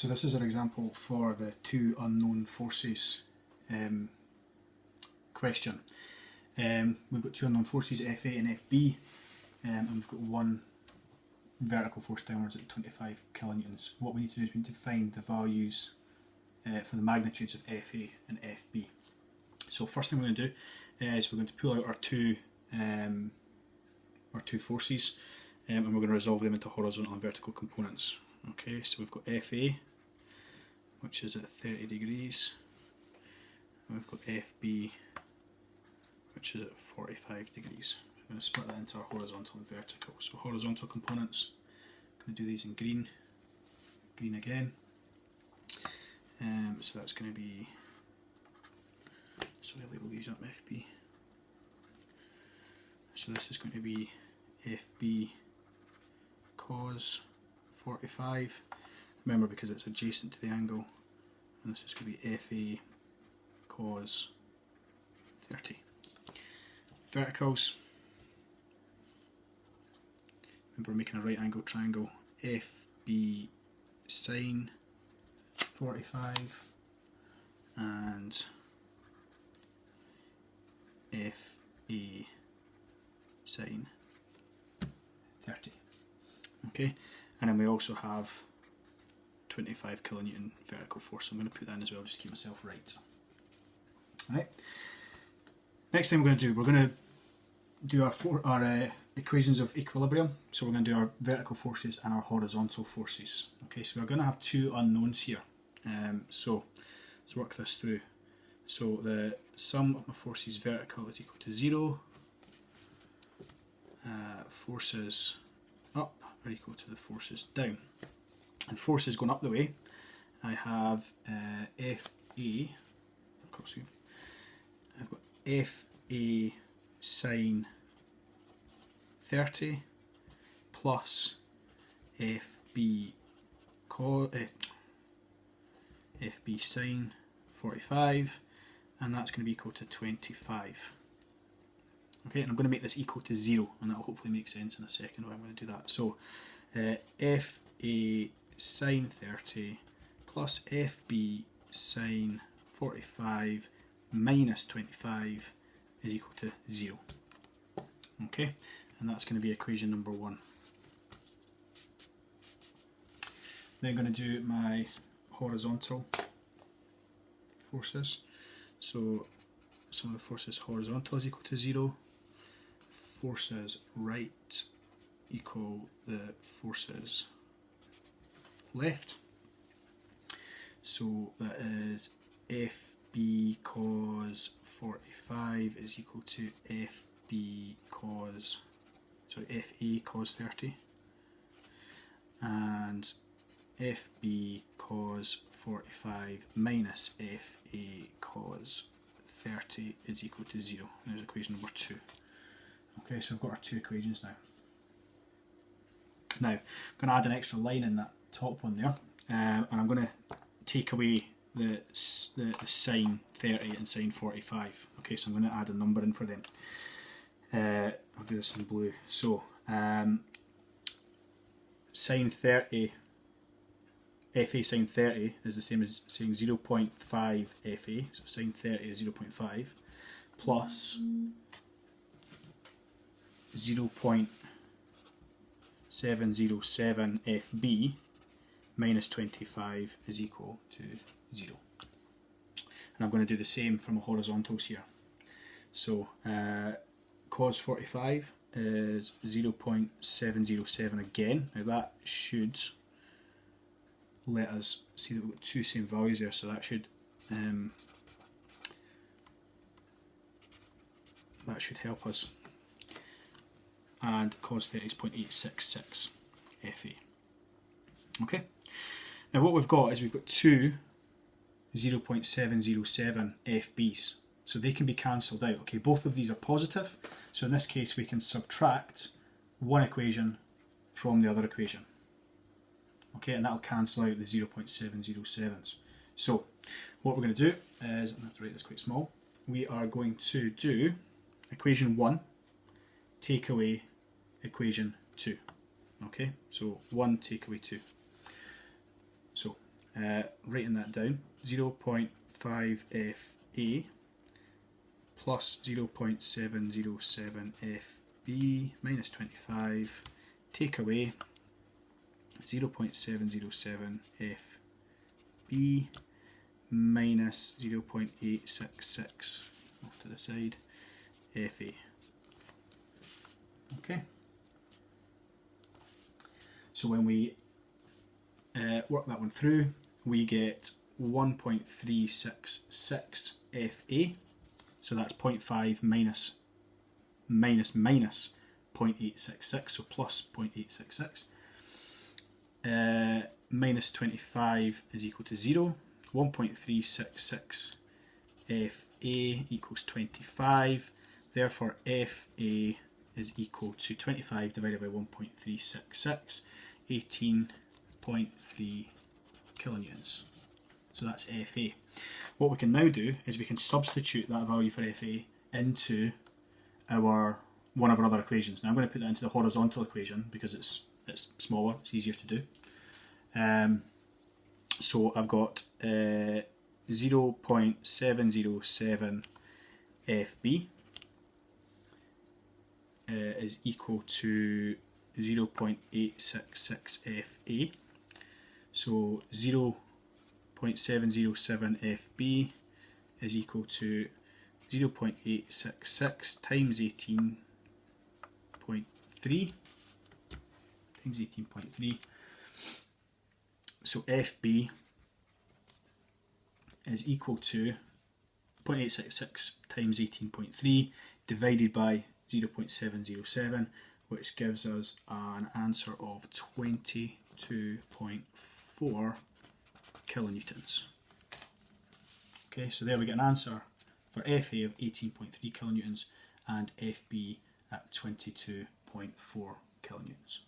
So this is an example for the two unknown forces question. We've got two unknown forces, FA and FB, and we've got one vertical force downwards at 25 kilonewtons. What we need to do is we need to find the values for the magnitudes of FA and FB. So first thing we're going to do is we're going to pull out our two forces, and we're going to resolve them into horizontal and vertical components. Okay, so we've got FA, which is at 30 degrees, and we've got FB, which is at 45 degrees. I'm going to split that into our horizontal and vertical. So horizontal components, I'm going to do these in green, green again. So that's going to be, so I label these up FB. So this is going to be FB cos 45. Remember, because it's adjacent to the angle, and this is going to be FA cos 30. Verticals. Remember, we're making a right angle triangle. FB sine 45 and FA sine 30. Okay, and then we also have 25 kilonewton vertical force. So I'm going to put that in as well, just to keep myself right. Alright. Next thing we're going to do, we're going to do our equations of equilibrium. So we're going to do our vertical forces and our horizontal forces. Okay, so we're going to have two unknowns here. So let's work this through. So the sum of my forces vertical is equal to 0. Forces up are equal to the forces down. And forces going up the way, I have FA, I've got FA sine 30 plus FB sine 45, and that's going to be equal to 25. Okay, and I'm going to make this equal to 0, and that will hopefully make sense in a second when I'm going to do that. So FA sine 30 plus FB sine 45 minus 25 is equal to 0. Okay, and that's going to be equation number 1. Then I'm going to do my horizontal forces. So sum of the forces horizontal is equal to 0. Forces right equal the forces left. So that is FB cos 45 is equal to FA cos 30, and FB cos 45 minus FA cos 30 is equal to 0. There's equation number 2. Okay, so we've got our two equations now. Now, I'm going to add an extra line in that top one there, and I'm going to take away the sine 30 and sine 45. Okay, so I'm going to add a number in for them. I'll do this in blue. So, sine 30, FA sine 30 is the same as saying 0.5 FA, so sine 30 is 0.5, plus 0.707 FB minus 25 is equal to 0. And I'm going to do the same for my horizontals here. So cos 45 is 0.707 again. Now that should let us see that we've got two same values there, so that should help us. And cos 30 is 0.866 FA. Okay. Now what we've got is we've got two 0.707 FBs, so they can be cancelled out. Okay, both of these are positive, so in this case we can subtract one equation from the other equation. Okay, and that'll cancel out the 0.707s. So what we're going to do is, I'm going to have to write this quite small, we are going to do equation 1 take away equation 2. Okay, so 1 take away 2. So writing that down, 0.5 FA plus 0.707 FB minus 25, take away 0.707 FB minus 0.866 off to the side FA. Okay. So when we work that one through, we get 1.366 FA. So that's 0.5 minus 0.866, so plus 0.866. Minus 25 is equal to 0. 1.366 FA equals 25. Therefore, FA is equal to 25 divided by 1.366, 18.3 kilonewtons. So that's FA. What we can now do is we can substitute that value for FA into one of our other equations. Now I'm going to put that into the horizontal equation because it's smaller, it's easier to do. So I've got 0.707 FB is equal to 0.866 FA. So 0.707 FB is equal to 0.866 times 18.3 times 18.3. So FB is equal to 0.866 times 18.3 divided by 0.707, which gives us an answer of 22.4 kilonewtons. Okay, so there we get an answer for FA of 18.3 kilonewtons and FB at 22.4 kilonewtons.